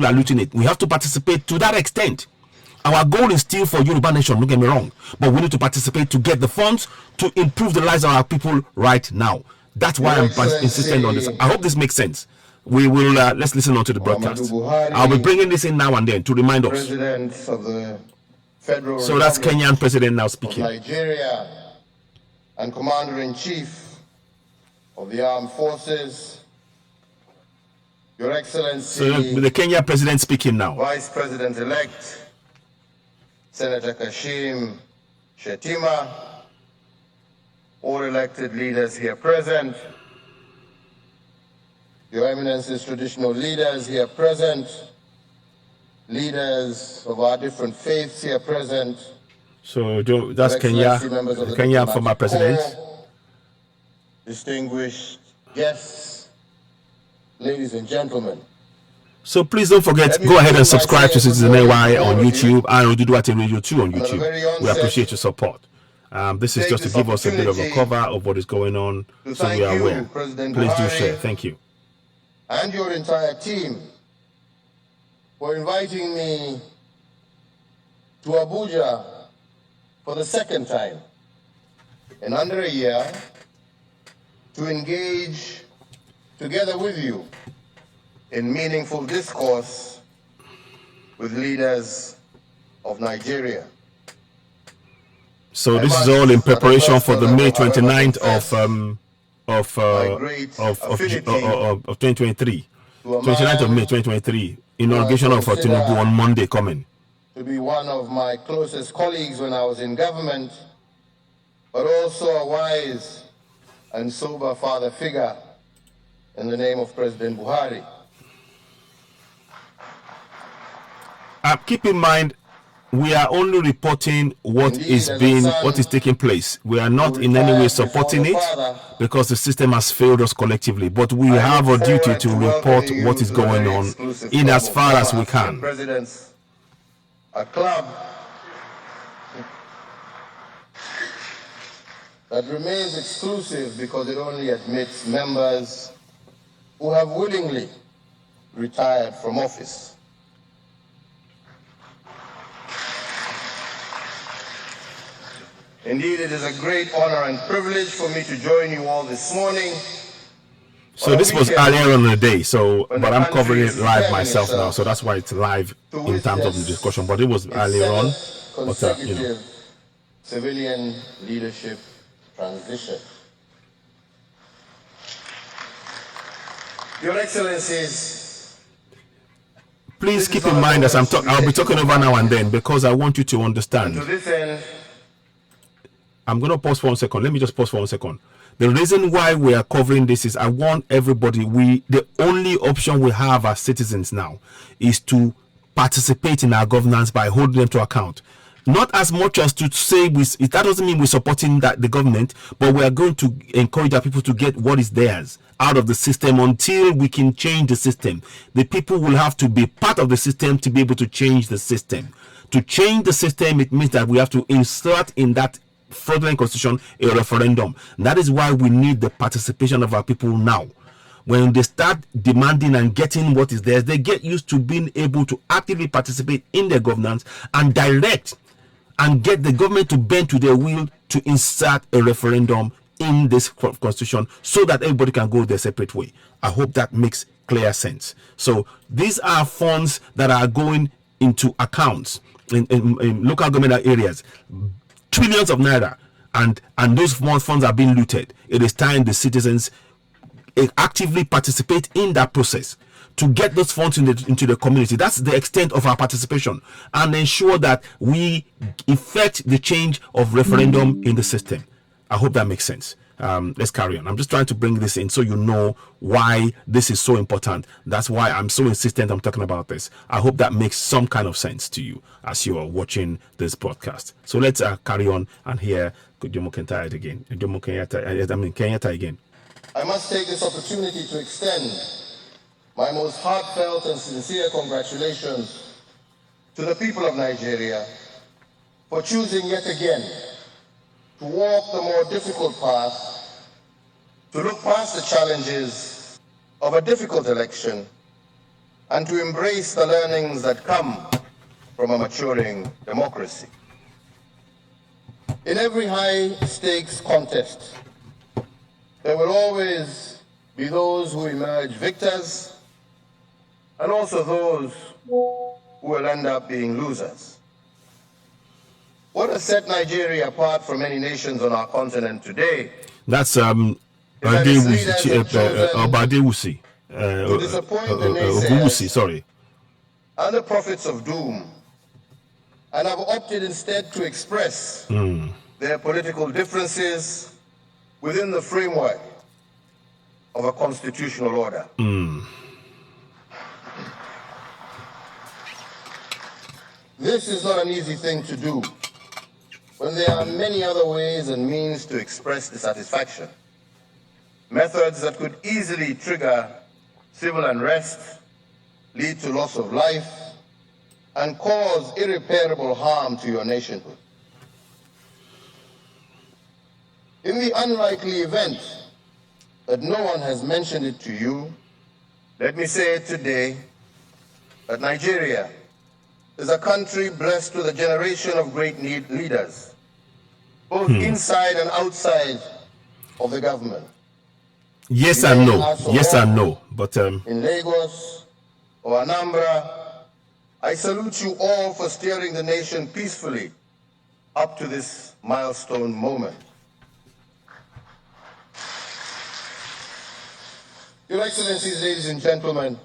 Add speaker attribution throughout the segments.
Speaker 1: are looting it. We have to participate to that extent. Our goal is still for Yoruba Nation, don't get me wrong, but we need to participate to get the funds to improve the lives of our people right now. That's why I'm insisting on this. I hope this makes sense. We will let's listen on to the broadcast. I'll be bringing this in now and then to remind us.
Speaker 2: President of the Federal
Speaker 1: So that's Kenyan president now speaking.
Speaker 2: Nigeria and Commander-in-Chief of the Armed Forces, Your Excellency.
Speaker 1: So the Kenyan president speaking now.
Speaker 2: Vice President-elect Senator Kashim Shettima, all elected leaders here present, Your Eminence's traditional leaders here present, leaders of our different faiths here present.
Speaker 1: So that's Kenya, Kenya former president.
Speaker 2: Distinguished guests, ladies and gentlemen.
Speaker 1: So please don't forget, go ahead and subscribe to Citizen AY on YouTube and Oduduwate Radio 2 on YouTube. We appreciate your support. This is just to give us a bit of a cover of what is going on, so we are aware. Please do share. Thank you.
Speaker 2: And your entire team for inviting me to Abuja for the second time in under a year to engage together with you in meaningful discourse with leaders of Nigeria.
Speaker 1: So this is all in preparation for the May 29th of 2023. 29th of May 2023. Inauguration of Tinubu on Monday coming.
Speaker 2: To be one of my closest colleagues when I was in government, but also a wise and sober father figure in the name of President Buhari.
Speaker 1: Keep in mind, we are only reporting what is taking place. We are not in any way supporting it because the system has failed us collectively. But we have a duty to report what is going on in as far as we can.
Speaker 2: Presidents, a club that remains exclusive because it only admits members who have willingly retired from office. Indeed, it is a great honor and privilege for me to join you all this morning.
Speaker 1: So this was earlier on the day, but I'm covering it live myself now, so that's why it's live in terms of the discussion. But it was earlier on.
Speaker 2: Consecutive civilian leadership transition. Your Excellencies,
Speaker 1: please keep in mind as I'll be talking over now and then because I want you to understand.
Speaker 2: To this end,
Speaker 1: I'm going to pause for 1 second. Let me just pause for 1 second. The reason why we are covering this is I want everybody, the only option we have as citizens now is to participate in our governance by holding them to account. Not as much as to say that doesn't mean we're supporting the government, but we are going to encourage our people to get what is theirs out of the system until we can change the system. The people will have to be part of the system to be able to change the system. To change the system, it means that we have to insert in that fraudulent constitution a referendum. That is why we need the participation of our people now. When they start demanding and getting what is theirs, they get used to being able to actively participate in their governance and direct and get the government to bend to their will to insert a referendum in this constitution so that everybody can go their separate way. I hope that makes clear sense. So these are funds that are going into accounts in local government areas, trillions of naira, and those funds are being looted. It is time the citizens actively participate in that process to get those funds into the community. That's the extent of our participation, and ensure that we effect the change of referendum in the system. I hope that makes sense. Let's carry on. I'm just trying to bring this in so you know why this is so important. That's why I'm so insistent I'm talking about this. I hope that makes some kind of sense to you as you are watching this broadcast. So let's carry on and hear Kenyatta again. Kenyatta again.
Speaker 2: I must take this opportunity to extend my most heartfelt and sincere congratulations to the people of Nigeria for choosing yet again to walk the more difficult path, to look past the challenges of a difficult election and to embrace the learnings that come from a maturing democracy. In every high-stakes contest, there will always be those who emerge victors and also those who will end up being losers. What has set Nigeria apart from many nations on our continent today?
Speaker 1: That's Obadewusi.
Speaker 2: To disappoint the naysayers
Speaker 1: sorry.
Speaker 2: and the prophets of doom, and have opted instead to express their political differences within the framework of a constitutional order. This is not an easy thing to do when there are many other ways and means to express dissatisfaction. Methods that could easily trigger civil unrest, lead to loss of life, and cause irreparable harm to your nationhood. In the unlikely event that no one has mentioned it to you, let me say it today, that Nigeria is a country blessed with a generation of great leaders, both inside and outside of the government.
Speaker 1: Yes and no. Yes and no. But
Speaker 2: in Lagos or Anambra, I salute you all for steering the nation peacefully up to this milestone moment. Your Excellencies, ladies and gentlemen,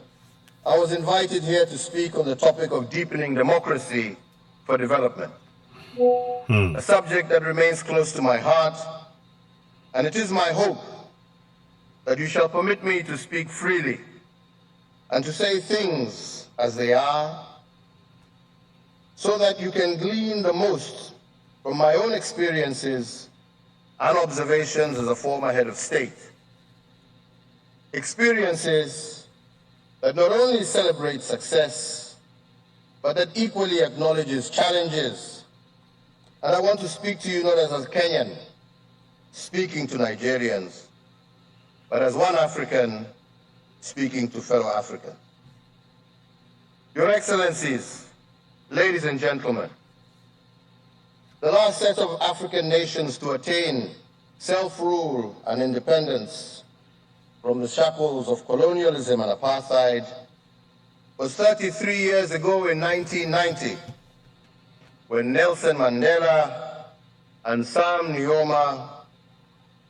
Speaker 2: I was invited here to speak on the topic of deepening democracy for development, a subject that remains close to my heart, and it is my hope that you shall permit me to speak freely and to say things as they are, so that you can glean the most from my own experiences and observations as a former head of state. Experiences that not only celebrate success, but that equally acknowledges challenges. And I want to speak to you not as a Kenyan speaking to Nigerians, but as one African speaking to fellow Africans. Your Excellencies, ladies and gentlemen, the last set of African nations to attain self-rule and independence from the shackles of colonialism and apartheid was 33 years ago in 1990, when Nelson Mandela and Sam Nujoma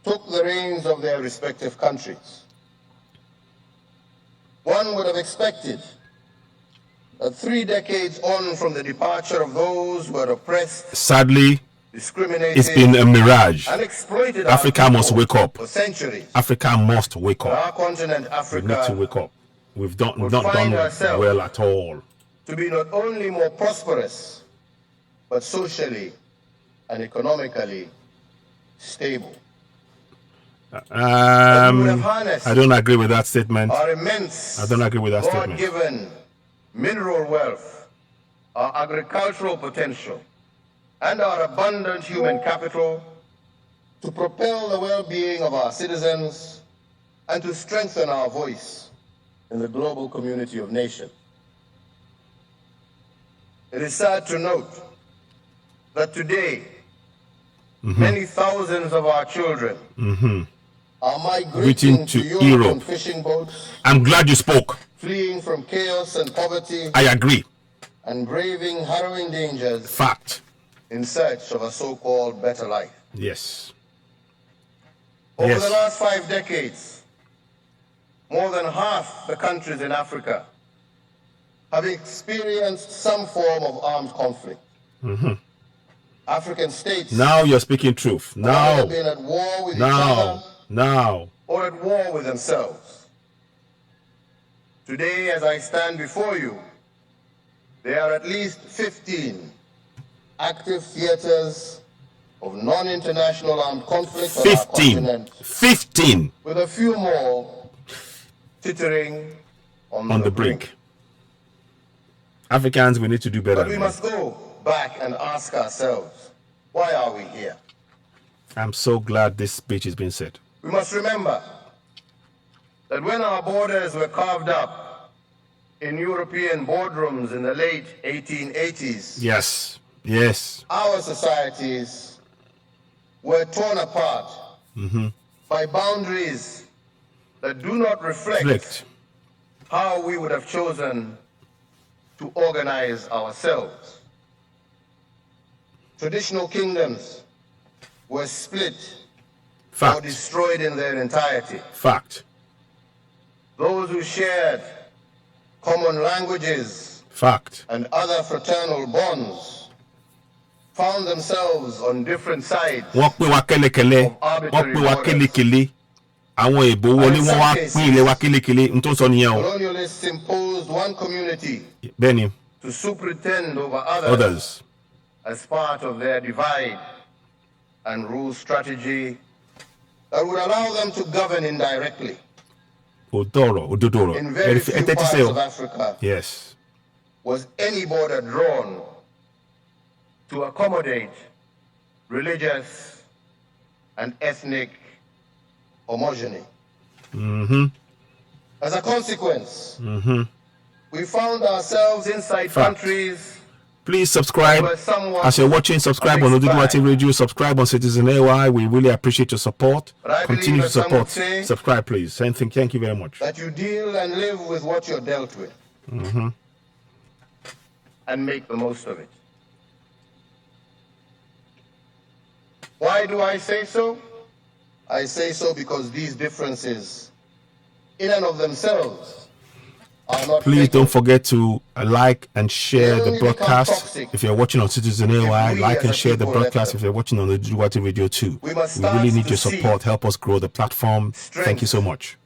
Speaker 2: took the reins of their respective countries. One would have expected that 3 decades on from the departure of those who were oppressed,
Speaker 1: sadly,
Speaker 2: discriminated,
Speaker 1: it's been a mirage.
Speaker 2: and exploited
Speaker 1: Africa must wake up.
Speaker 2: for centuries.
Speaker 1: Africa must wake
Speaker 2: Our
Speaker 1: up.
Speaker 2: continent,
Speaker 1: We
Speaker 2: Africa,
Speaker 1: need to wake up. We've not
Speaker 2: find
Speaker 1: done
Speaker 2: ourselves
Speaker 1: well at all.
Speaker 2: to be not only more prosperous, but socially and economically stable.
Speaker 1: I don't agree with that statement.
Speaker 2: Our immense,
Speaker 1: I don't agree with that statement.
Speaker 2: God-given mineral wealth, our agricultural potential, and our abundant human capital to propel the well-being of our citizens and to strengthen our voice in the global community of nations. It is sad to note that today, many thousands of our children are migrating to Europe on fishing boats,
Speaker 1: I'm glad you spoke.
Speaker 2: fleeing from chaos and poverty,
Speaker 1: I agree.
Speaker 2: and braving harrowing dangers
Speaker 1: Fact.
Speaker 2: in search of a so-called better life.
Speaker 1: Yes.
Speaker 2: Over
Speaker 1: Yes.
Speaker 2: the last 5 decades, more than half the countries in Africa have experienced some form of armed conflict. African states
Speaker 1: Now you're speaking truth.
Speaker 2: have
Speaker 1: Now.
Speaker 2: either been at war with each other
Speaker 1: Now.
Speaker 2: or at war with themselves. Today, as I stand before you, there are at least 15 active theaters of non-international armed conflict on our
Speaker 1: 15.
Speaker 2: continent,
Speaker 1: 15
Speaker 2: with a few more teetering
Speaker 1: on the brink. Africans, we need to do better.
Speaker 2: But we must go back and ask ourselves, why are we here?
Speaker 1: I'm so glad this speech is being said.
Speaker 2: We must remember that when our borders were carved up in European boardrooms in the late 1880s,
Speaker 1: Yes. Yes.
Speaker 2: our societies were torn apart by boundaries that do not reflect how we would have chosen to organize ourselves. Traditional kingdoms were split or
Speaker 1: Fact.
Speaker 2: destroyed in their entirety.
Speaker 1: Fact.
Speaker 2: Those who shared common languages
Speaker 1: Fact.
Speaker 2: and other fraternal bonds found themselves on different sides.
Speaker 1: Wọ́n pín wa kẹ́lẹ́kẹ́lẹ́. Wọ́n pín wa kélekèlé. Àwọn èbó wọlé wọ́n wá pín ilé wa kélekèlé. N tó sọ nìyẹn o.
Speaker 2: Colonialists imposed one community
Speaker 1: Bẹ́ẹ̀ni.
Speaker 2: to superintend over
Speaker 1: Others.
Speaker 2: as part of their divide and rule strategy that would allow them to govern indirectly.
Speaker 1: Òdòrò òdòdòrò.
Speaker 2: In very few parts of Africa
Speaker 1: Yes.
Speaker 2: was any border drawn to accommodate religious and ethnic homogeny. As a consequence, we found ourselves inside
Speaker 1: Fact.
Speaker 2: countries
Speaker 1: Please subscribe.
Speaker 2: where somewhat
Speaker 1: As you're watching, subscribe on Oduduwati Radio. Subscribe on Citizen AY. We really appreciate your support.
Speaker 2: But I
Speaker 1: Continue
Speaker 2: believe,
Speaker 1: to
Speaker 2: as some
Speaker 1: support.
Speaker 2: would say,
Speaker 1: Subscribe, please. Thank you very much.
Speaker 2: that you deal and live with what you're dealt with and make the most of it. Why do I say so? I say so because these differences, in and of themselves, are not
Speaker 1: Please
Speaker 2: fatal.
Speaker 1: don't forget to like and share
Speaker 2: They
Speaker 1: the
Speaker 2: only become
Speaker 1: broadcast.
Speaker 2: toxic
Speaker 1: If you're watching on Citizen AY,
Speaker 2: we
Speaker 1: like
Speaker 2: as
Speaker 1: and
Speaker 2: a
Speaker 1: share the
Speaker 2: people let
Speaker 1: broadcast.
Speaker 2: them.
Speaker 1: If you're watching on Oduduwati Radio too,
Speaker 2: We must
Speaker 1: we
Speaker 2: start
Speaker 1: really need
Speaker 2: to
Speaker 1: your
Speaker 2: see
Speaker 1: support. Help us grow the platform. Thank you so much.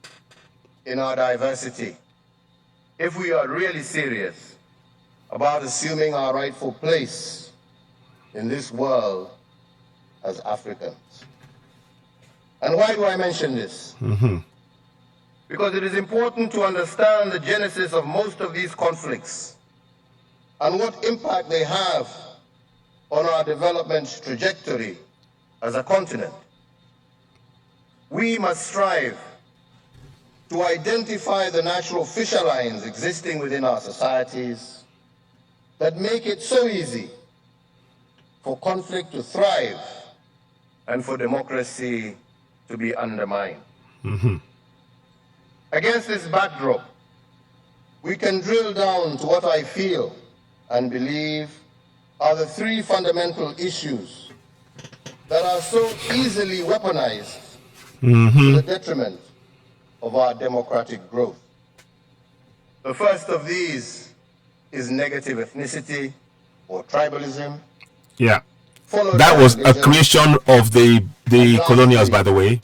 Speaker 2: in our diversity. If we are really serious about assuming our rightful place in this world as Africans. And why do I mention this? Because it is important to understand the genesis of most of these conflicts and what impact they have on our development trajectory as a continent. We must strive to identify the natural fissure lines existing within our societies that make it so easy for conflict to thrive and for democracy to be undermined. Against this backdrop, we can drill down to what I feel and believe are the three fundamental issues that are so easily weaponized to the detriment of our democratic growth. The first of these is negative ethnicity or tribalism.
Speaker 1: Yeah.
Speaker 2: followed
Speaker 1: That
Speaker 2: by
Speaker 1: was a
Speaker 2: religion,
Speaker 1: creation of the colonials, by the way.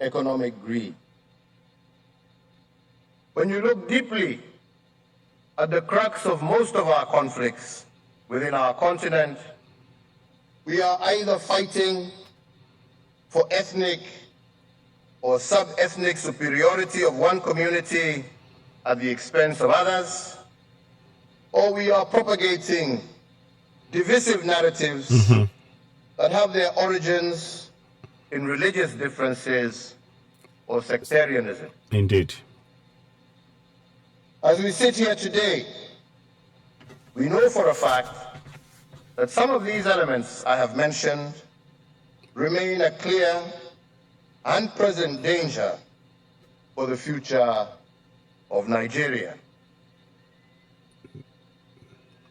Speaker 2: economic greed. When you look deeply at the crux of most of our conflicts within our continent, we are either fighting for ethnic or sub-ethnic superiority of one community at the expense of others, or we are propagating divisive narratives that have their origins in religious differences or sectarianism.
Speaker 1: Indeed.
Speaker 2: As we sit here today, we know for a fact that some of these elements I have mentioned remain a clear and present danger for the future of Nigeria.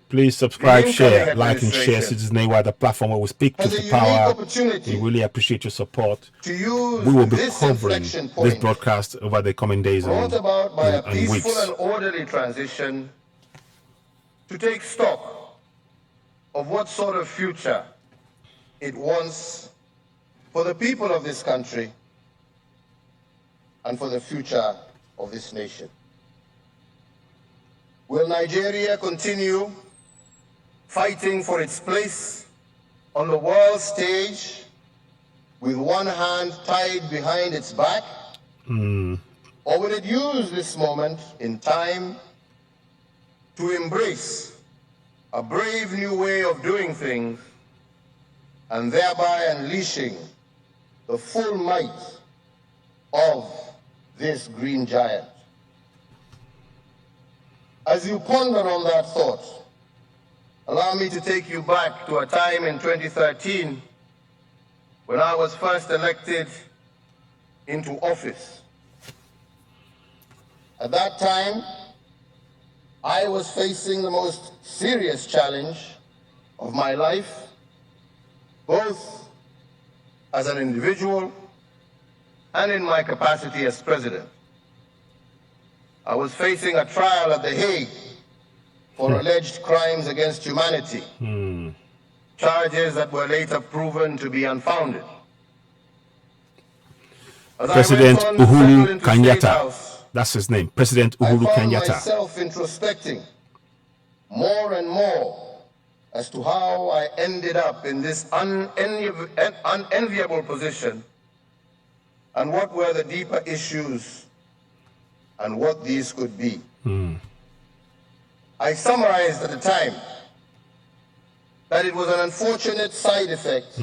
Speaker 1: Please subscribe,
Speaker 2: The
Speaker 1: share,
Speaker 2: incoming
Speaker 1: like, and share
Speaker 2: administration
Speaker 1: Citizen AY, the platform where we speak
Speaker 2: has
Speaker 1: to
Speaker 2: a
Speaker 1: the
Speaker 2: unique
Speaker 1: power.
Speaker 2: opportunity
Speaker 1: We really appreciate your support.
Speaker 2: to use
Speaker 1: We will be
Speaker 2: this
Speaker 1: covering
Speaker 2: inflection
Speaker 1: this
Speaker 2: point
Speaker 1: broadcast over the coming days
Speaker 2: brought
Speaker 1: and,
Speaker 2: about by a
Speaker 1: and
Speaker 2: peaceful
Speaker 1: weeks.
Speaker 2: and orderly transition to take stock of what sort of future it wants for the people of this country and for the future of this nation. Will Nigeria continue fighting for its place on the world stage with one hand tied behind its back? Or will it use this moment in time to embrace a brave new way of doing things and thereby unleashing the full might of this green giant? As you ponder on that thought, allow me to take you back to a time in 2013 when I was first elected into office. At that time, I was facing the most serious challenge of my life, both as an individual and in my capacity as president. I was facing a trial at The Hague for alleged crimes against humanity, charges that were later proven to be unfounded. As
Speaker 1: President
Speaker 2: I went on to
Speaker 1: Uhuru
Speaker 2: settle into State
Speaker 1: Kenyatta.
Speaker 2: House,
Speaker 1: That's his name, President
Speaker 2: I
Speaker 1: Uhuru
Speaker 2: found
Speaker 1: Kenyatta.
Speaker 2: myself introspecting more and more as to how I ended up in this unenviable position and what were the deeper issues and what these could be. I summarized at the time that it was an unfortunate side effect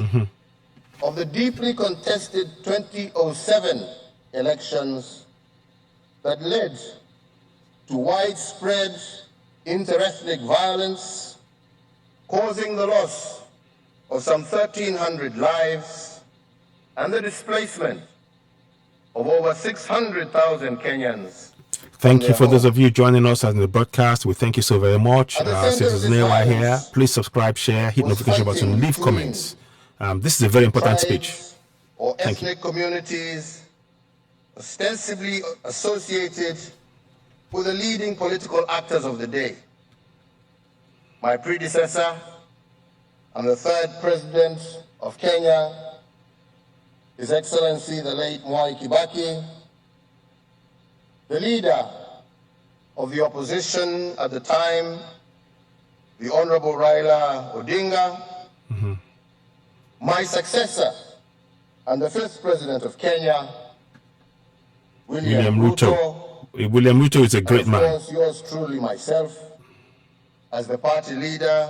Speaker 2: of the deeply contested 2007 elections that led to widespread interethnic violence, causing the loss of some 1,300 lives and the displacement of over 600,000 Kenyans.
Speaker 1: Thank you for those of you joining us in the broadcast. We thank you so very much. Citizen right here. Please subscribe, share, hit notification button, leave comments. This is a very important speech.
Speaker 2: Or ethnic communities ostensibly associated with the leading political actors of the day. My predecessor and the third president of Kenya, His Excellency the late Mwai Kibaki, the leader of the opposition at the time, the Honorable Raila Odinga, my successor and the fifth president of Kenya, William Ruto.
Speaker 1: William Ruto is a great man.
Speaker 2: Of course, yours truly, myself, as the party leader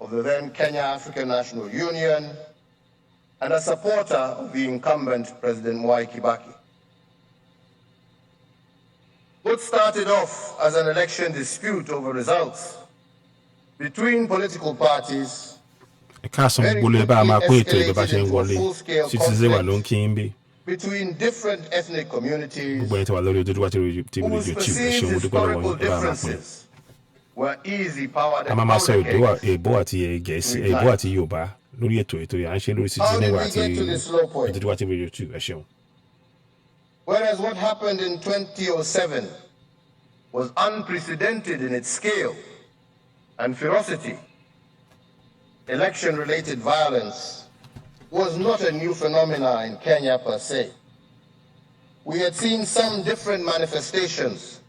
Speaker 2: of the then Kenya African National Union and a supporter of the incumbent President Mwai Kibaki. What started off as an election dispute over results between political parties very quickly escalated into a full-scale conflict between different ethnic communities whose perceived historical differences were easy power
Speaker 1: How did we get
Speaker 2: to this low point? Whereas what happened in 2007 was unprecedented in its scale and ferocity, election-related violence was not a new phenomenon in Kenya per se. We had seen some different manifestations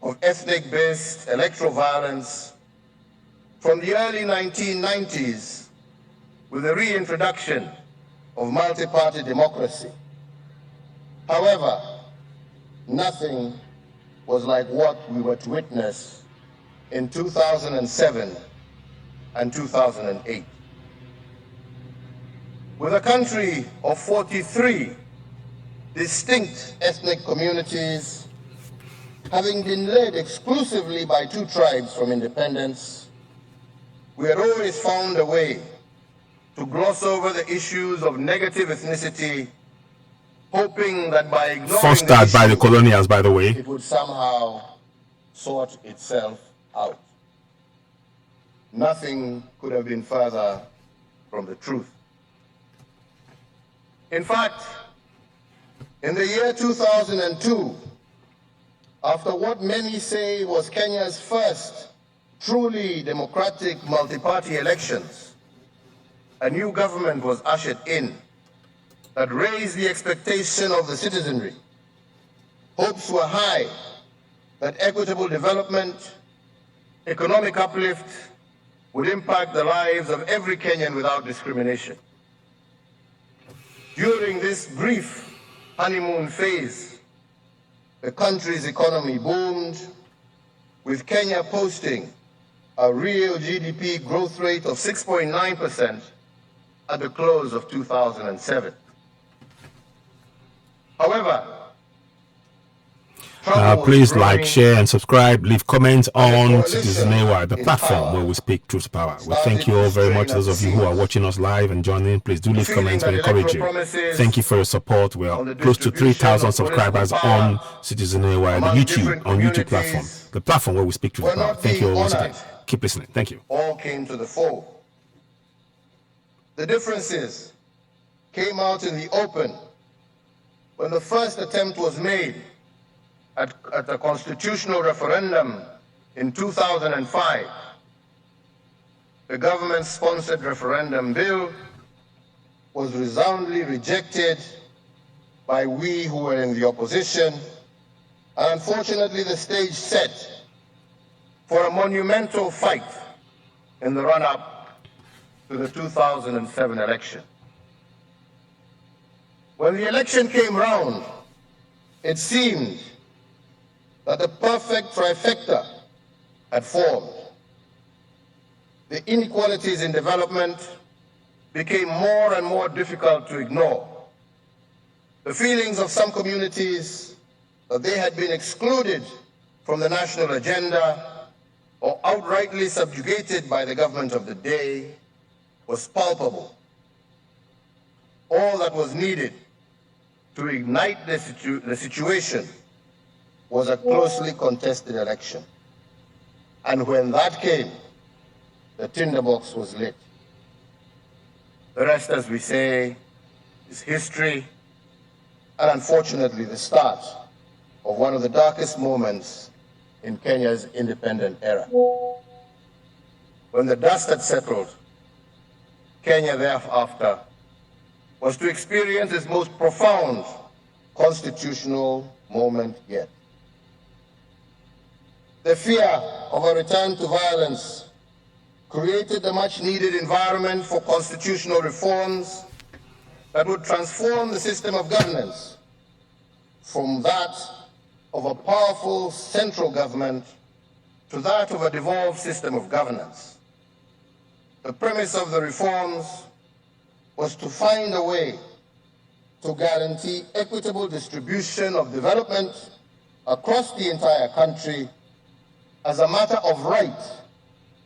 Speaker 2: of ethnic-based electoral violence from the early 1990s with the reintroduction of multi-party democracy. However, nothing was like what we were to witness in 2007 and 2008. With a country of 43 distinct ethnic communities, having been led exclusively by two tribes from independence, we had always found a way to gloss over the issues of negative ethnicity, hoping that by ignoring
Speaker 1: fostered by the colonials, by the way,
Speaker 2: it would somehow sort itself out. Nothing could have been further from the truth. In fact, in the year 2002, after what many say was Kenya's first truly democratic multi-party elections, a new government was ushered in that raised the expectation of the citizenry. Hopes were high that equitable development, economic uplift would impact the lives of every Kenyan without discrimination. During this brief honeymoon phase, the country's economy boomed, with Kenya posting a real GDP growth rate of 6.9% at the close of 2007. However, Trouble was
Speaker 1: Please like,
Speaker 2: brewing,
Speaker 1: share, and subscribe. Leave comments
Speaker 2: and the
Speaker 1: on Citizen
Speaker 2: coalition
Speaker 1: AY, the
Speaker 2: in
Speaker 1: platform where
Speaker 2: power
Speaker 1: we speak truth to power. We thank
Speaker 2: started
Speaker 1: you
Speaker 2: to
Speaker 1: all very much.
Speaker 2: strain at
Speaker 1: Those
Speaker 2: the
Speaker 1: of you who are
Speaker 2: seams.
Speaker 1: watching us live and joining, please do
Speaker 2: The
Speaker 1: leave
Speaker 2: feeling
Speaker 1: comments. We
Speaker 2: that
Speaker 1: encourage
Speaker 2: electoral
Speaker 1: you.
Speaker 2: promises
Speaker 1: Thank you for your support. We are
Speaker 2: on the
Speaker 1: close to
Speaker 2: distribution
Speaker 1: 3,000
Speaker 2: of political
Speaker 1: subscribers
Speaker 2: power
Speaker 1: on Citizen AY, the
Speaker 2: among different
Speaker 1: YouTube platform,
Speaker 2: communities
Speaker 1: the platform where we speak truth to
Speaker 2: were
Speaker 1: power.
Speaker 2: not
Speaker 1: Thank you
Speaker 2: being
Speaker 1: all once again.
Speaker 2: honored
Speaker 1: Keep listening. Thank you.
Speaker 2: all came to the fore. The differences came out in the open when the first attempt was made at a constitutional referendum in 2005. The government-sponsored referendum bill was resoundingly rejected by we who were in the opposition, and unfortunately the stage set for a monumental fight in the run-up to the 2007 election. When the election came round, it seemed that the perfect trifecta had formed. The inequalities in development became more and more difficult to ignore. The feelings of some communities that they had been excluded from the national agenda or outrightly subjugated by the government of the day was palpable. All that was needed to ignite the situation was a closely contested election. And when that came, the tinderbox was lit. The rest, as we say, is history, and unfortunately the start of one of the darkest moments in Kenya's independent era. When the dust had settled, Kenya thereafter was to experience its most profound constitutional moment yet. The fear of a return to violence created the much-needed environment for constitutional reforms that would transform the system of governance from that of a powerful central government to that of a devolved system of governance. The premise of the reforms was to find a way to guarantee equitable distribution of development across the entire country as a matter of right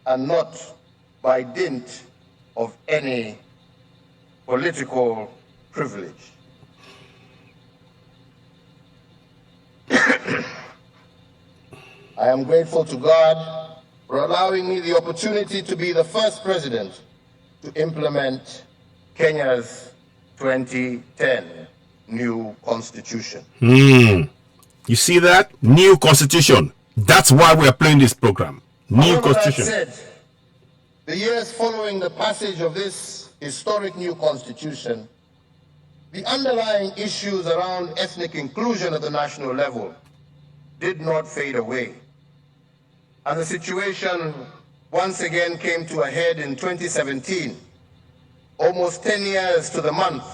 Speaker 2: and not by dint of any political privilege. I am grateful to God for allowing me the opportunity to be the first president to implement Kenya's 2010 new constitution.
Speaker 1: You see that? New constitution. That's why we are playing this program. New constitution.
Speaker 2: That said, the years following the passage of this historic new constitution, the underlying issues around ethnic inclusion at the national level did not fade away. And the situation once again came to a head in 2017, almost 10 years to the month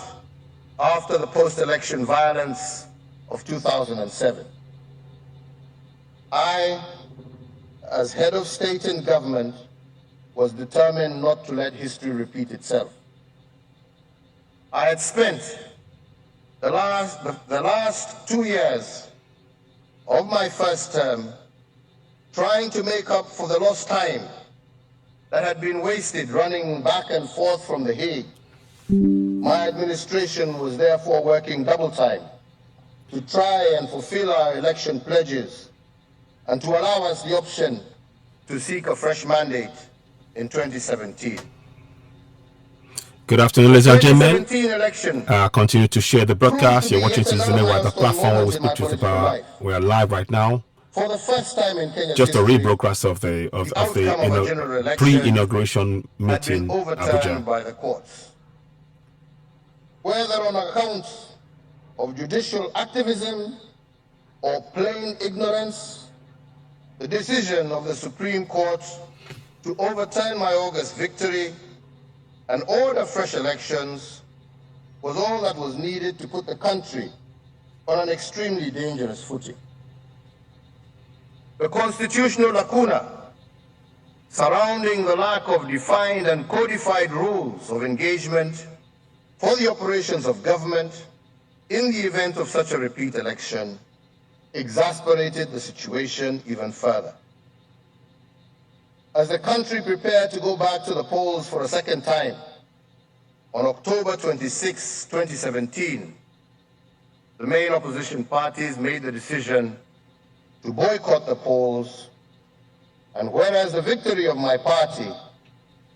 Speaker 2: after the post-election violence of 2007. I, as head of state and government, was determined not to let history repeat itself. I had spent the last 2 years of my first term trying to make up for the lost time that had been wasted running back and forth from The Hague. My administration was therefore working double time to try and fulfill our election pledges and to allow us the option to seek a fresh mandate in 2017.
Speaker 1: Good afternoon, ladies and gentlemen.
Speaker 2: 2017 election.
Speaker 1: Continue to share the broadcast. You're watching
Speaker 2: yet
Speaker 1: Citizen
Speaker 2: another
Speaker 1: AY, the
Speaker 2: milestone
Speaker 1: platform where we
Speaker 2: moment in my
Speaker 1: speak truth to
Speaker 2: political
Speaker 1: power.
Speaker 2: life.
Speaker 1: We are live right now.
Speaker 2: For the first time in Kenya's
Speaker 1: Just a
Speaker 2: history,
Speaker 1: rebroadcast of
Speaker 2: outcome of a general election
Speaker 1: pre-inauguration
Speaker 2: had
Speaker 1: meeting
Speaker 2: been overturned
Speaker 1: Abuja.
Speaker 2: by the courts. Whether on account of judicial activism or plain ignorance, the decision of the Supreme Court to overturn my August victory and order fresh elections was all that was needed to put the country on an extremely dangerous footing. The constitutional lacuna surrounding the lack of defined and codified rules of engagement for the operations of government in the event of such a repeat election exasperated the situation even further. As the country prepared to go back to the polls for a second time, on October 26, 2017, the main opposition parties made the decision to boycott the polls, and whereas the victory of my party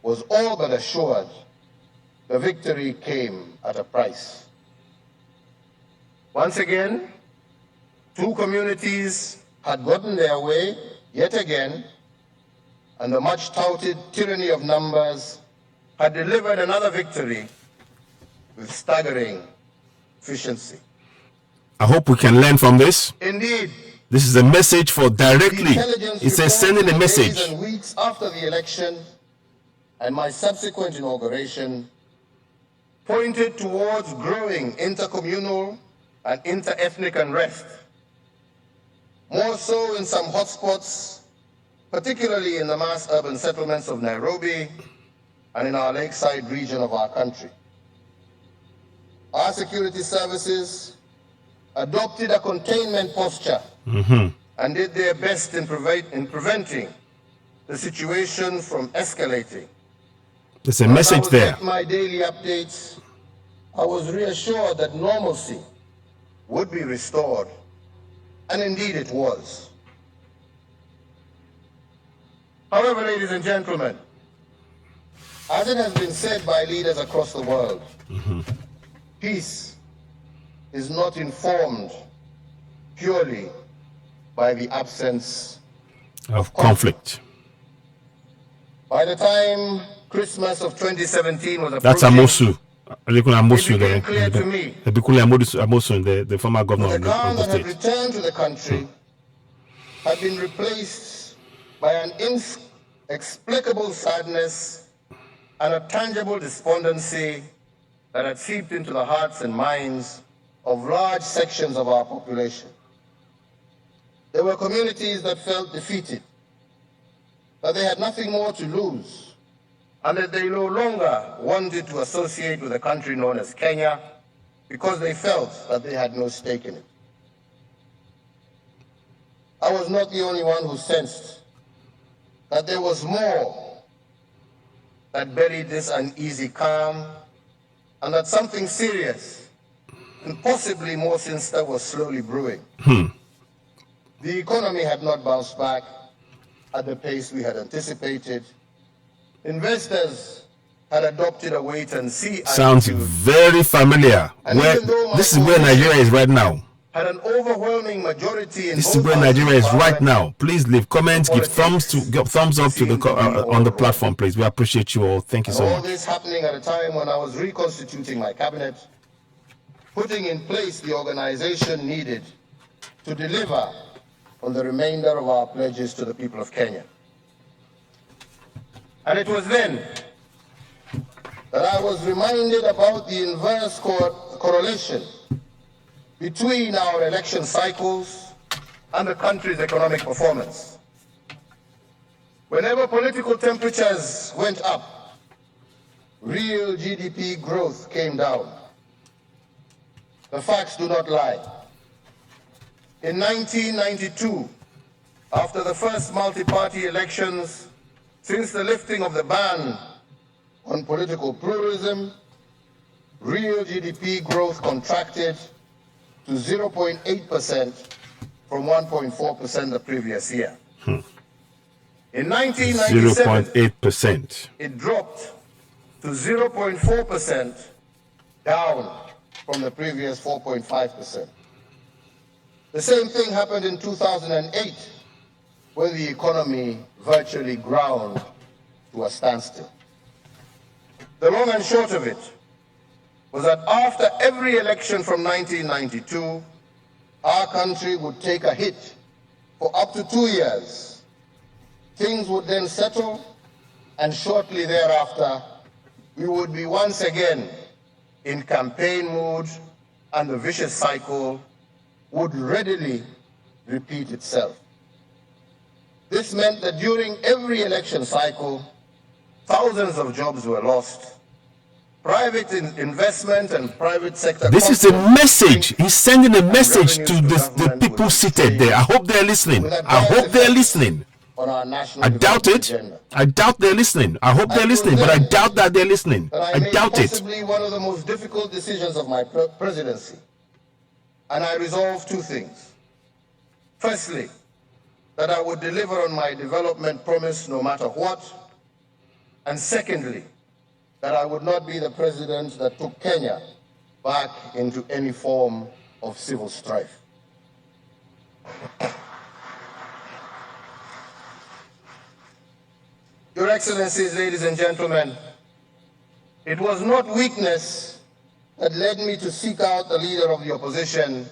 Speaker 2: was all but assured, the victory came at a price. Once again, two communities had gotten their way yet again, and the much-touted tyranny of numbers had delivered another victory with staggering efficiency.
Speaker 1: I hope we can learn from this.
Speaker 2: Indeed,
Speaker 1: this is a message for directly. It says sending a message.
Speaker 2: Days and weeks after the election and my subsequent inauguration pointed towards growing intercommunal and inter-ethnic unrest, more so in some hotspots, particularly in the mass urban settlements of Nairobi and in our lakeside region of our country. Our security services adopted a containment posture and did their best in preventing the situation from escalating.
Speaker 1: There's a message there.
Speaker 2: In my daily updates, I was reassured that normalcy would be restored, and indeed it was. However, ladies and gentlemen, as it has been said by leaders across the world, peace is not informed purely by the absence
Speaker 1: of conflict.
Speaker 2: By the time Christmas of 2017 was approaching,
Speaker 1: that's Amosu. It became
Speaker 2: clear to me
Speaker 1: the former governor
Speaker 2: the calm that had returned to the country had been replaced by an inexplicable sadness and a tangible despondency that had seeped into the hearts and minds of large sections of our population. There were communities that felt defeated, that they had nothing more to lose, and that they no longer wanted to associate with a country known as Kenya because they felt that they had no stake in it. I was not the only one who sensed that there was more that buried this uneasy calm, and that something serious and possibly more sinister was slowly brewing. The economy had not bounced back at the pace we had anticipated. Investors had adopted a wait-and-see attitude.
Speaker 1: Sounds very familiar. This is where Nigeria is right now.
Speaker 2: Had an overwhelming majority in
Speaker 1: this is where Nigeria is right now. Please leave comments, give thumbs up to the on the platform, please. We appreciate you all. Thank you so much.
Speaker 2: All this happening at a time when I was reconstituting my cabinet, putting in place the organization needed to deliver on the remainder of our pledges to the people of Kenya. And it was then that I was reminded about the inverse correlation between our election cycles and the country's economic performance. Whenever political temperatures went up, real GDP growth came down. The facts do not lie. In 1992, after the first multi-party elections since the lifting of the ban on political pluralism, real GDP growth contracted to 0.8% from 1.4% the previous year. In 1997,
Speaker 1: 0.8%.
Speaker 2: it dropped to 0.4%, down from the previous 4.5%. The same thing happened in 2008, when the economy virtually ground to a standstill. The long and short of it was that after every election from 1992, our country would take a hit for up to 2 years. Things would then settle, and shortly thereafter, we would be once again in campaign mood, and the vicious cycle would readily repeat itself. This meant that during every election cycle, thousands of jobs were lost, private investment and private sector.
Speaker 1: This is a message. He's sending a message to the people seated there. I hope they're listening. I hope they're listening.
Speaker 2: On our national
Speaker 1: I doubt it.
Speaker 2: Agenda.
Speaker 1: I doubt they're listening. I hope they're listening, but I doubt that they're listening. I doubt it.
Speaker 2: Possibly one of the most difficult decisions of my presidency. And I resolved two things. Firstly, that I would deliver on my development promise no matter what. And secondly, that I would not be the president that took Kenya back into any form of civil strife. Your Excellencies, ladies and gentlemen, it was not weakness that led me to seek out the leader of the opposition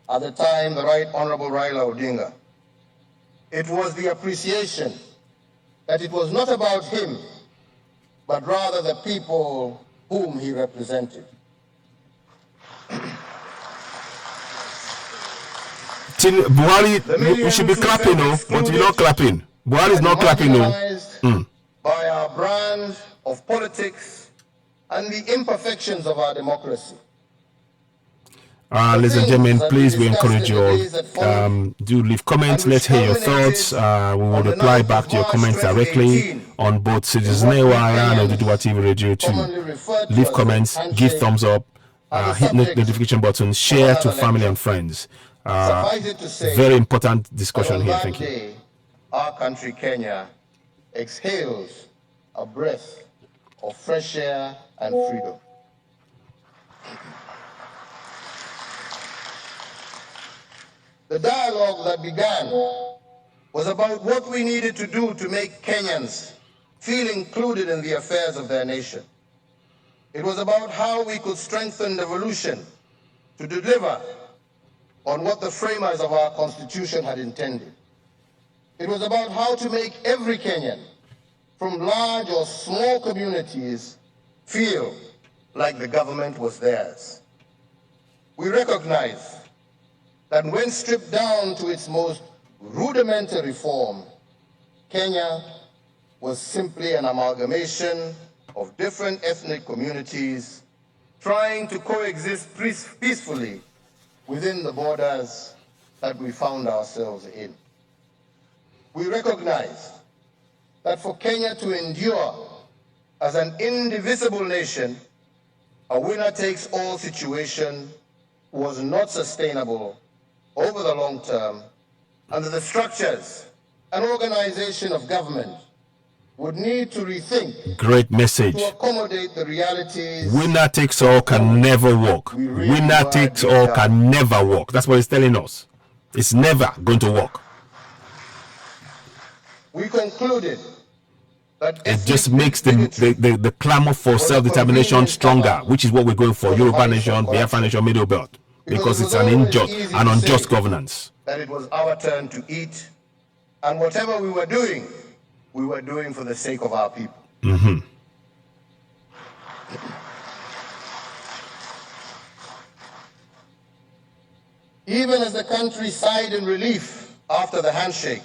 Speaker 2: at the time, the Right Honorable Raila Odinga. It was the appreciation that it was not about him, but rather the people whom he represented.
Speaker 1: Buhari, we should be clapping, no, but we're not clapping. Buhari is not clapping, no.
Speaker 2: By our brand of politics and the imperfections of our democracy.
Speaker 1: Ladies and gentlemen, please, we encourage you all. Do leave comments. Let's hear your thoughts. We will reply back to your comments directly on both Citizen AYR and Oduduwa TV Radio 2. Leave comments, give thumbs up, hit the notification button, share to family and friends. Very important discussion here. Thank you.
Speaker 2: Our country, Kenya, exhales a breath of fresh air and freedom. The dialogue that began was about what we needed to do to make Kenyans feel included in the affairs of their nation. It was about how we could strengthen devolution to deliver on what the framers of our Constitution had intended. It was about how to make every Kenyan, from large or small communities, feel like the government was theirs. We recognize that when stripped down to its most rudimentary form, Kenya was simply an amalgamation of different ethnic communities trying to coexist peacefully within the borders that we found ourselves in. We recognize that for Kenya to endure as an indivisible nation, a winner-takes-all situation was not sustainable over the long term under the structures and organization of government would need to rethink.
Speaker 1: Great message.
Speaker 2: To accommodate the realities.
Speaker 1: Winner takes all can never work. Really winner takes all can never work. That's what it's telling us. It's never going to work.
Speaker 2: We concluded that
Speaker 1: it just makes the clamor for self-determination stronger, which is what we're going for. Yoruba Nation, Biafra Nation, Middle Belt. Because it's an unjust governance.
Speaker 2: That it was our turn to eat, and whatever we were doing for the sake of our people.
Speaker 1: Mm-hmm.
Speaker 2: Even as the country sighed in relief after the handshake,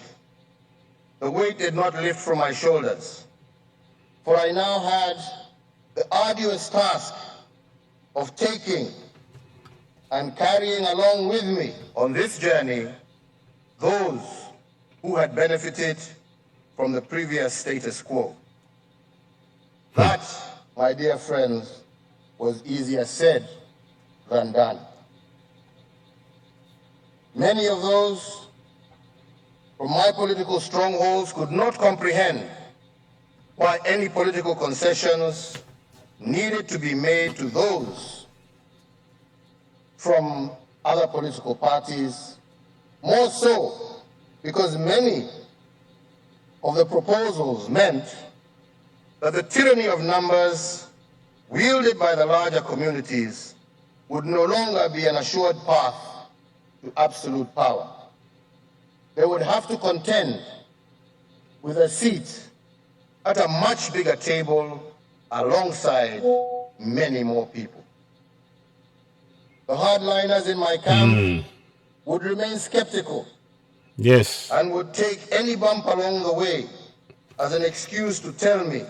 Speaker 2: the weight did not lift from my shoulders, for I now had the arduous task of taking and carrying along with me on this journey those who had benefited from the previous status quo. That, my dear friends, was easier said than done. Many of those from my political strongholds could not comprehend why any political concessions needed to be made to those from other political parties, more so because many of the proposals meant that the tyranny of numbers wielded by the larger communities would no longer be an assured path to absolute power. They would have to contend with a seat at a much bigger table alongside many more people. The hardliners in my camp would remain skeptical.
Speaker 1: Yes.
Speaker 2: And would take any bump along the way as an excuse to tell me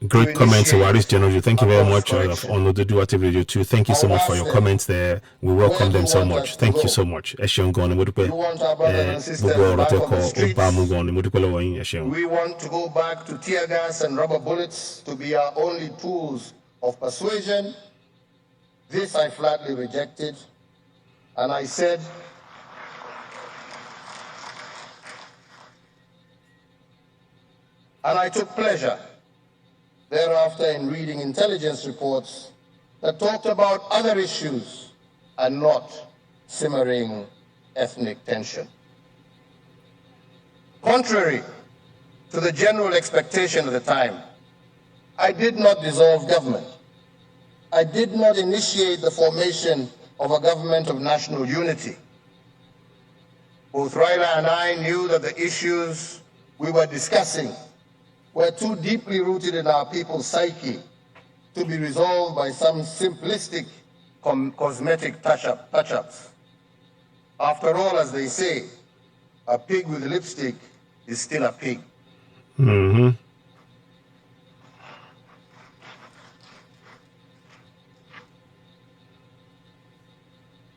Speaker 1: Great comments, Waris
Speaker 2: initiate
Speaker 1: General. Thank you
Speaker 2: a
Speaker 1: very
Speaker 2: course
Speaker 1: much
Speaker 2: correction.
Speaker 1: on Oduduwa TV Radio 2. Thank you
Speaker 2: I
Speaker 1: so
Speaker 2: would
Speaker 1: much for
Speaker 2: ask
Speaker 1: your
Speaker 2: them,
Speaker 1: comments there. We
Speaker 2: where
Speaker 1: welcome
Speaker 2: do
Speaker 1: them
Speaker 2: you
Speaker 1: so
Speaker 2: want
Speaker 1: much.
Speaker 2: us to
Speaker 1: Thank you
Speaker 2: go?
Speaker 1: so much.
Speaker 2: Do you want our brothers and sisters back on the streets? Do we want to go back to tear gas and rubber bullets to be our only tools of persuasion? This I flatly rejected, and I said, and I took pleasure thereafter in reading intelligence reports that talked about other issues and not simmering ethnic tension. Contrary to the general expectation at the time, I did not dissolve government. I did not initiate the formation of a government of national unity. Both Raila and I knew that the issues we were discussing were too deeply rooted in our people's psyche to be resolved by some simplistic cosmetic touch-ups. After all, as they say, a pig with lipstick is still a pig.
Speaker 1: Mm-hmm.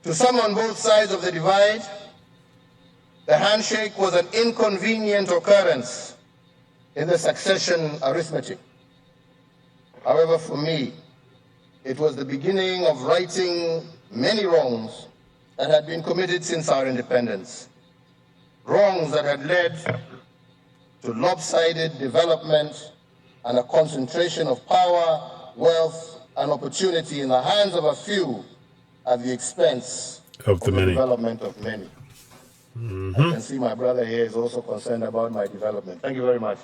Speaker 2: To some on both sides of the divide, the handshake was an inconvenient occurrence in the succession arithmetic. However, for me, it was the beginning of righting many wrongs that had been committed since our independence. Wrongs that had led to lopsided development and a concentration of power, wealth, and opportunity in the hands of a few at the expense
Speaker 1: of the many.
Speaker 2: Development of many. Mm-hmm. I can see my brother here is also concerned about my development. Thank you very much.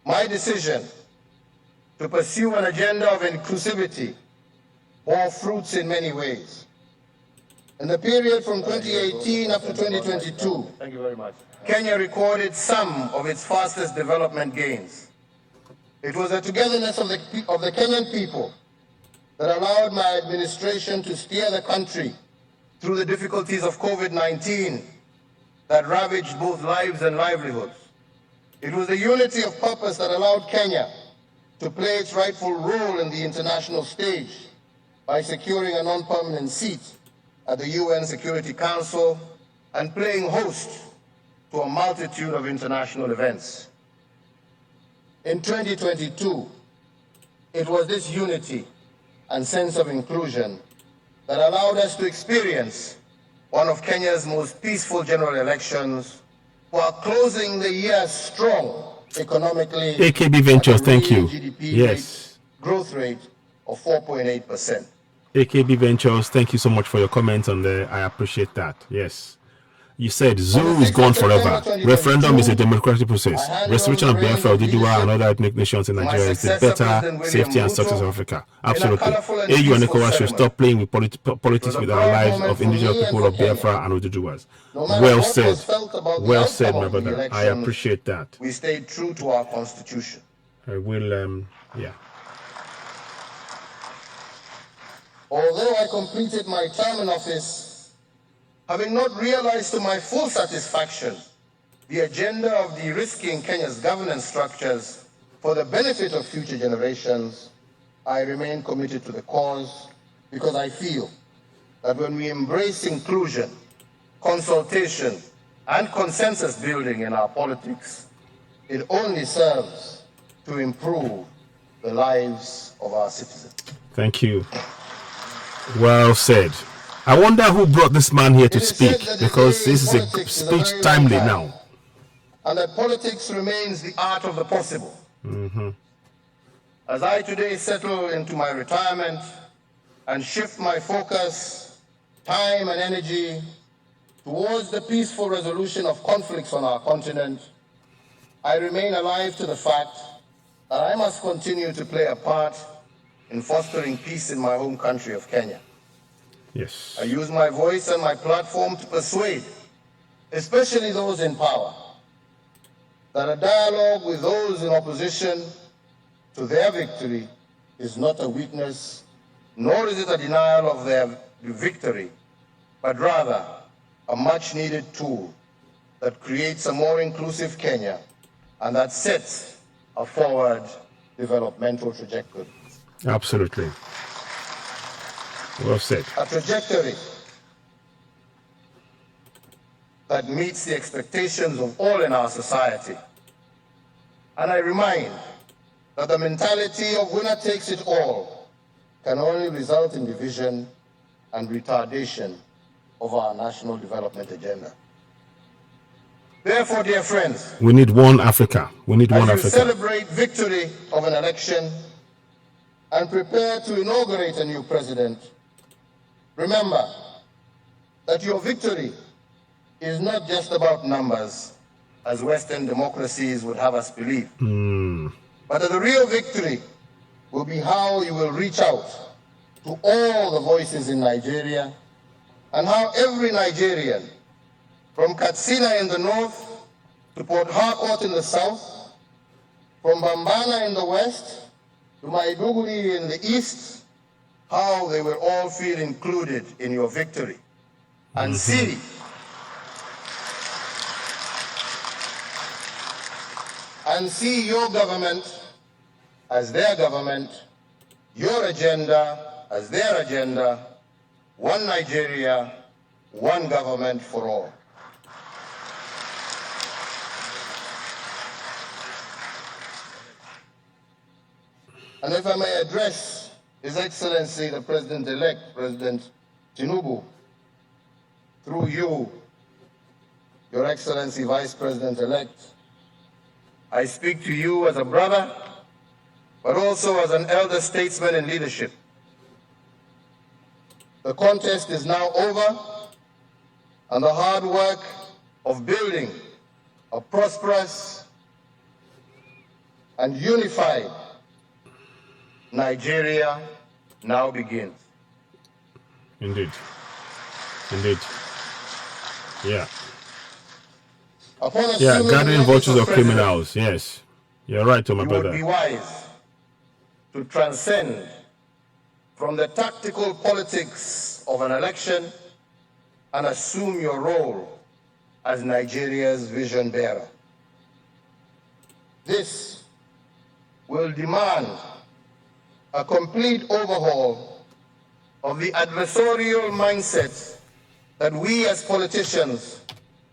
Speaker 2: My decision to pursue an agenda of inclusivity bore fruits in many ways. In the period from 2018 up to 2022, thank you very much. Kenya recorded some of its fastest development gains. It was the togetherness of the Kenyan people that allowed my administration to steer the country through the difficulties of COVID-19 that ravaged both lives and livelihoods. It was the unity of purpose that allowed Kenya to play its rightful role in the international stage by securing a non-permanent seat at the UN Security Council and playing host to a multitude of international events. In 2022, it was this unity and sense of inclusion that allowed us to experience one of Kenya's most peaceful general elections while closing the year strong economically.
Speaker 1: AKB Ventures, thank you.
Speaker 2: GDP
Speaker 1: yes.
Speaker 2: Growth rate of 4.8%.
Speaker 1: AKB Ventures, thank you so much for your comments on there. I appreciate that. Yes. You said zoo is gone forever. Referendum is a democratic process. Restoration of Biafra, Oduduwa, and other ethnic nations in Nigeria is the better safety and success of Africa. Absolutely. AU and ECOWAS should stop playing with politics with our lives of indigenous people of Biafra and Oduduwas. Well said. Well said, my brother. I appreciate that.
Speaker 2: We stayed true to our constitution.
Speaker 1: I will, yeah.
Speaker 2: Although I completed my term in office, having not realized to my full satisfaction the agenda of de-risking Kenya's governance structures for the benefit of future generations, I remain committed to the cause because I feel that when we embrace inclusion, consultation, and consensus building in our politics, it only serves to improve the lives of our citizens.
Speaker 1: Thank you. Well said. I wonder who brought this man here to speak, because this is a speech timely now.
Speaker 2: And that politics remains the art of the possible.
Speaker 1: Mm-hmm.
Speaker 2: As I today settle into my retirement and shift my focus, time and energy towards the peaceful resolution of conflicts on our continent, I remain alive to the fact that I must continue to play a part in fostering peace in my home country of Kenya.
Speaker 1: Yes.
Speaker 2: I use my voice and my platform to persuade, especially those in power, that a dialogue with those in opposition to their victory is not a weakness nor is it a denial of their victory, but rather a much-needed tool that creates a more inclusive Kenya and that sets a forward developmental trajectory.
Speaker 1: Absolutely. Well said.
Speaker 2: A trajectory that meets the expectations of all in our society. And I remind that the mentality of winner takes it all can only result in division and retardation of our national development agenda. Therefore, dear friends,
Speaker 1: we need one Africa. We need one
Speaker 2: as you
Speaker 1: Africa.
Speaker 2: celebrate victory of an election and prepare to inaugurate a new president, remember that your victory is not just about numbers, as Western democracies would have us believe, but that the real victory will be how you will reach out to all the voices in Nigeria and how every Nigerian, from Katsina in the north to Port Harcourt in the south, from Bambana in the west to Maiduguri in the east, how they will all feel included in your victory and see your government as their government, your agenda as their agenda, one Nigeria, one government for all. And if I may address His Excellency the President-elect, President Tinubu, through you, Your Excellency Vice President-elect, I speak to you as a brother, but also as an elder statesman in leadership. The contest is now over, and the hard work of building a prosperous and unified Nigeria now begins.
Speaker 1: Indeed. Indeed. Yeah. Gathering virtues of criminals. Yes. You're right, my brother.
Speaker 2: It would be wise to transcend from the tactical politics of an election and assume your role as Nigeria's vision bearer. This will demand a complete overhaul of the adversarial mindset that we as politicians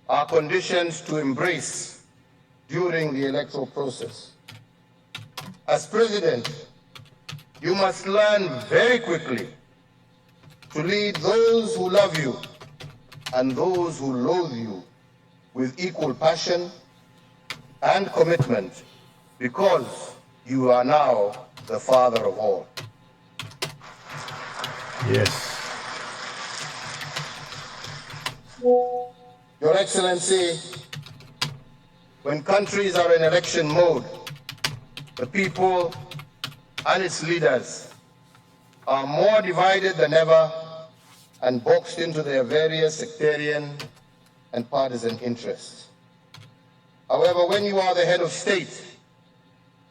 Speaker 2: are conditioned to embrace during the electoral process. As president, you must learn very quickly to lead those who love you and those who loathe you with equal passion and commitment, because you are now the father of all.
Speaker 1: Yes.
Speaker 2: Your Excellency, when countries are in election mode, the people and its leaders are more divided than ever and boxed into their various sectarian and partisan interests. However, when you are the head of state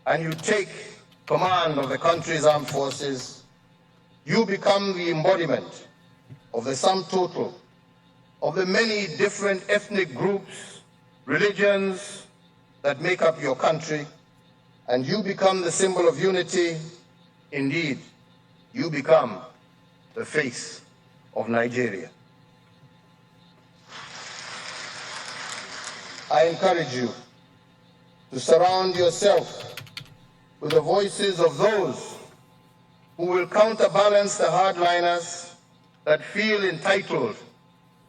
Speaker 2: and you take command of the country's armed forces, you become the embodiment of the sum total of the many different ethnic groups, religions that make up your country, and you become the symbol of unity. Indeed, you become the face of Nigeria. I encourage you to surround yourself with the voices of those who will counterbalance the hardliners that feel entitled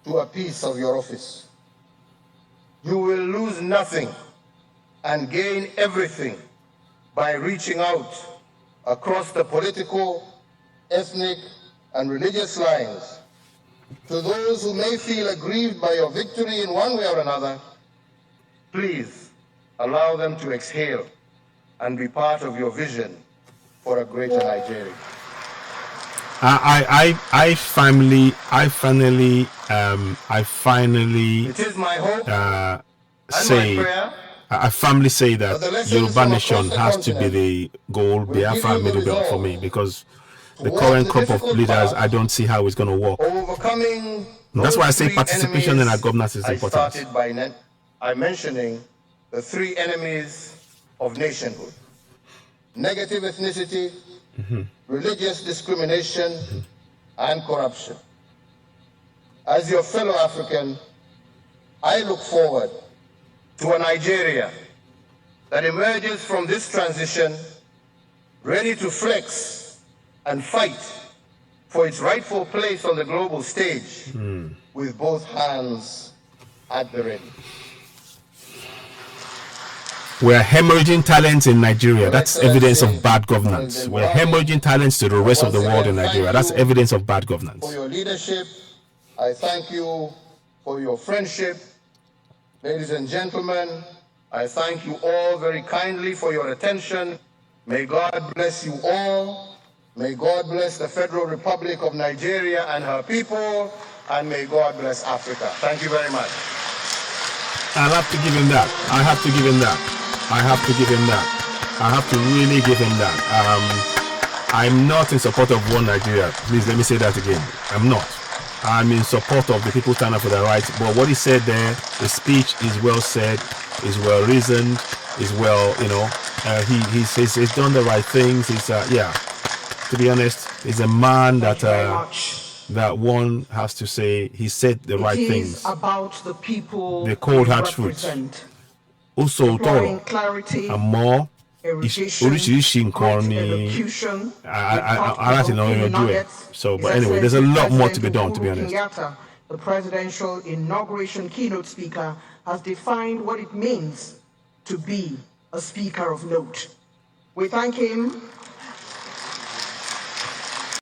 Speaker 2: to a piece of your office. You will lose nothing and gain everything by reaching out across the political, ethnic, and religious lines to those who may feel aggrieved by your victory in one way or another. Please allow them to exhale and be part of your vision for a greater Nigeria.
Speaker 1: I finally
Speaker 2: It is my hope
Speaker 1: I firmly say that Yoruba nation has to be the goal, Biafra middle belt for me, because the
Speaker 2: walk
Speaker 1: current
Speaker 2: the
Speaker 1: crop of
Speaker 2: difficult
Speaker 1: leaders,
Speaker 2: path,
Speaker 1: I don't see how it's going to work.
Speaker 2: overcoming
Speaker 1: That's
Speaker 2: those
Speaker 1: why I say
Speaker 2: three
Speaker 1: participation in our
Speaker 2: enemies.
Speaker 1: governance is
Speaker 2: I
Speaker 1: important.
Speaker 2: started by mentioning the three enemies of nationhood: negative ethnicity, religious discrimination, and corruption. As your fellow African, I look forward to a Nigeria that emerges from this transition ready to flex and fight for its rightful place on the global stage with both hands at the ready.
Speaker 1: We're hemorrhaging talents in Nigeria. That's evidence of bad governance. We're hemorrhaging talents to the rest of the world in Nigeria. That's evidence of bad governance.
Speaker 2: For your leadership, I thank you for your friendship. Ladies and gentlemen, I thank you all very kindly for your attention. May God bless you all. May God bless the Federal Republic of Nigeria and her people. And may God bless Africa. Thank you very much.
Speaker 1: I'll have to give him that. I have to give him that. I have to give him that. I have to really give him that. I'm not in support of one Nigeria. Please let me say that again. I'm not. I'm in support of the people standing up for their rights. But what he said there, the speech is well said, is well reasoned, is well, he's done the right things. He's yeah. To be honest, he's a man that that one has to say he said the right things.
Speaker 3: About the people,
Speaker 1: the cold hard truth. Also,
Speaker 3: clarity,
Speaker 1: and more. Oríṣiríṣi nǹkan ni aláti náà yanjú ẹ̀. So, but anyway, there's a lot more to be done, to be honest.
Speaker 3: Kenyatta, the presidential inauguration keynote speaker, has defined what it means to be a speaker of note. We thank him